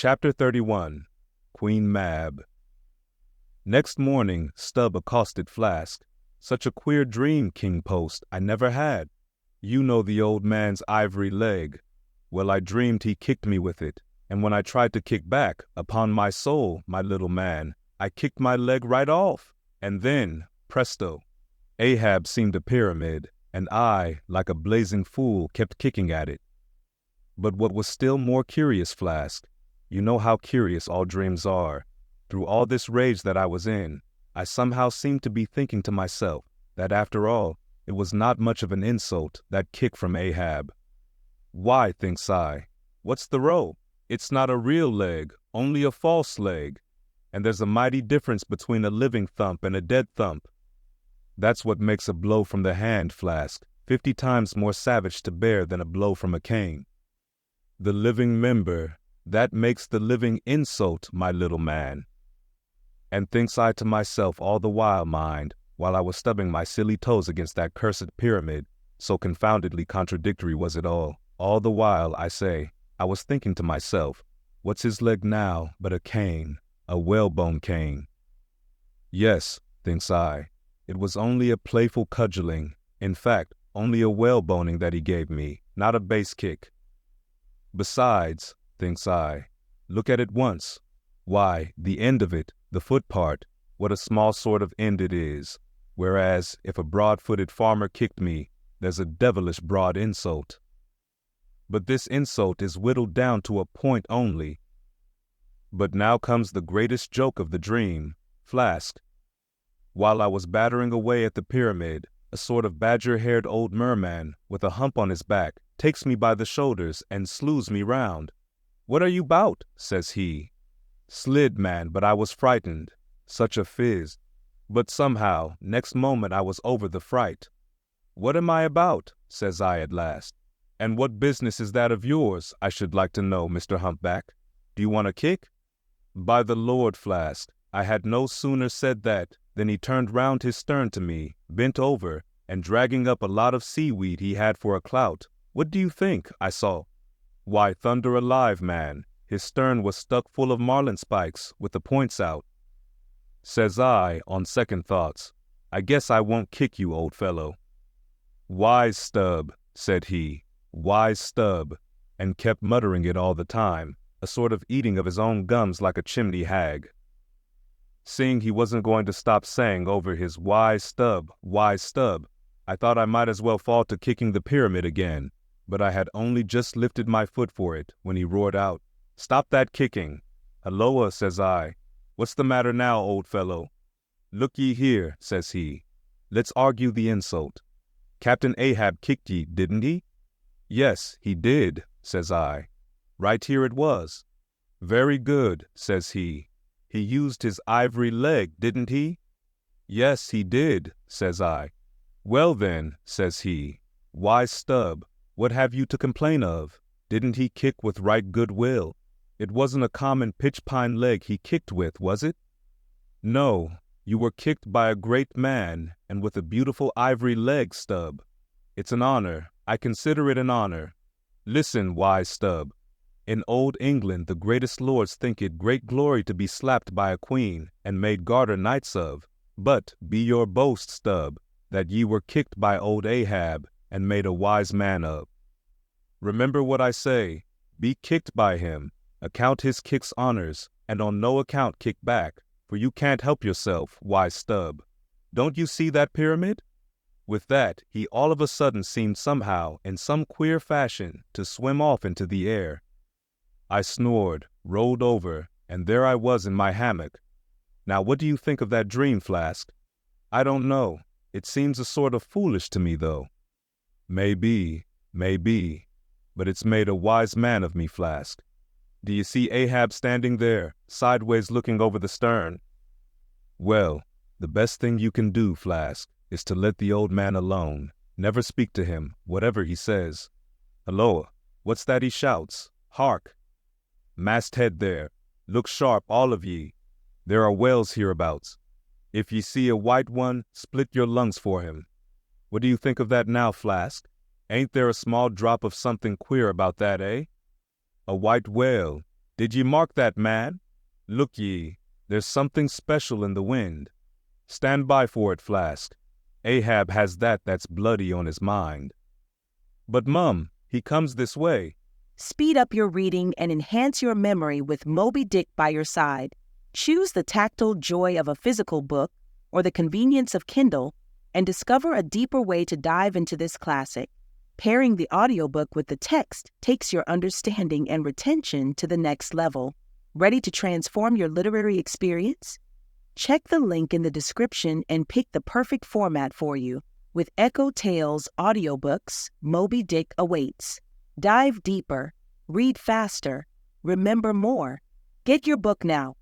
Chapter 31 Queen Mab. Next morning, Stubb accosted Flask. "Such a queer dream, King Post, I never had. You know the old man's ivory leg. Well, I dreamed he kicked me with it, and when I tried to kick back, upon my soul, my little man, I kicked my leg right off. And then, presto, Ahab seemed a pyramid, and I, like a blazing fool, kept kicking at it. But what was still more curious, Flask, you know how curious all dreams are. Through all this rage that I was in, I somehow seemed to be thinking to myself that after all, it was not much of an insult, that kick from Ahab. Why, thinks I, what's the row? It's not a real leg, only a false leg. And there's a mighty difference between a living thump and a dead thump. That's what makes a blow from the hand, Flask, 50 times more savage to bear than a blow from a cane. The living member, that makes the living insult, my little man. And thinks I to myself all the while, mind, while I was stubbing my silly toes against that cursed pyramid, so confoundedly contradictory was it all the while, I say, I was thinking to myself, what's his leg now but a cane, a whalebone cane? Yes, thinks I, it was only a playful cudgeling, in fact, only a whaleboning that he gave me, not a base kick. Besides, thinks I, look at it once. Why, the end of it, the foot part, what a small sort of end it is, whereas if a broad-footed farmer kicked me, there's a devilish broad insult. But this insult is whittled down to a point only. But now comes the greatest joke of the dream, Flask. While I was battering away at the pyramid, a sort of badger-haired old merman with a hump on his back takes me by the shoulders and slews me round. "What are you 'bout?" says he. Slid, man, but I was frightened. Such a fizz. But somehow, next moment I was over the fright. "What am I about?" says I at last. "And what business is that of yours, I should like to know, Mr. Humpback? Do you want a kick?" By the Lord, Flask, I had no sooner said that than he turned round his stern to me, bent over, and dragging up a lot of seaweed he had for a clout. What do you think I saw? Why, thunder alive, man, his stern was stuck full of marlin spikes with the points out. Says I, on second thoughts, I guess I won't kick you, old fellow. "Wise Stubb," said he, "wise Stubb," and kept muttering it all the time, a sort of eating of his own gums like a chimney hag. Seeing he wasn't going to stop saying over his wise Stubb, I thought I might as well fall to kicking the pyramid again, but I had only just lifted my foot for it when he roared out, "Stop that kicking." "Halloa," says I, "what's the matter now, old fellow?" "Look ye here," says he, "let's argue the insult. Captain Ahab kicked ye, didn't he?" "Yes, he did," says I. "Right here it was." "Very good," says he. "He used his ivory leg, didn't he?" "Yes, he did," says I. "Well then," says he, "wise Stubb, what have you to complain of? Didn't he kick with right good will? It wasn't a common pitch-pine leg he kicked with, was it?" "No, you were kicked by a great man, and with a beautiful ivory leg, Stubb. It's an honor, I consider it an honor. Listen, wise Stubb. In old England the greatest lords think it great glory to be slapped by a queen, and made garter knights of. But be your boast, Stubb, that ye were kicked by old Ahab, and made a wise man of. Remember what I say, be kicked by him, account his kicks honors, and on no account kick back, for you can't help yourself, wise Stubb. Don't you see that pyramid?" With that, he all of a sudden seemed somehow, in some queer fashion, to swim off into the air. I snored, rolled over, and there I was in my hammock. Now what do you think of that dream, Flask? I don't know. It seems a sort of foolish to me, though. Maybe, but it's made a wise man of me, Flask. Do you see Ahab standing there, sideways looking over the stern? Well, the best thing you can do, Flask, is to let the old man alone. Never speak to him, whatever he says. Halloa, what's that he shouts? Hark! Masthead there, look sharp, all of ye. There are whales hereabouts. If ye see a white one, split your lungs for him. What do you think of that now, Flask? Ain't there a small drop of something queer about that, eh? A white whale, Did ye mark that man? Look ye, there's something special in the wind. Stand by for it, Flask. Ahab has that's bloody on his mind. But, Mum, he comes this way. Speed up your reading and enhance your memory with Moby Dick by your side. Choose the tactile joy of a physical book or the convenience of Kindle and discover a deeper way to dive into this classic. Pairing the audiobook with the text takes your understanding and retention to the next level. Ready to transform your literary experience? Check the link in the description and pick the perfect format for you. With EchoTales Audiobooks, Moby Dick awaits. Dive deeper, read faster, remember more. Get your book now.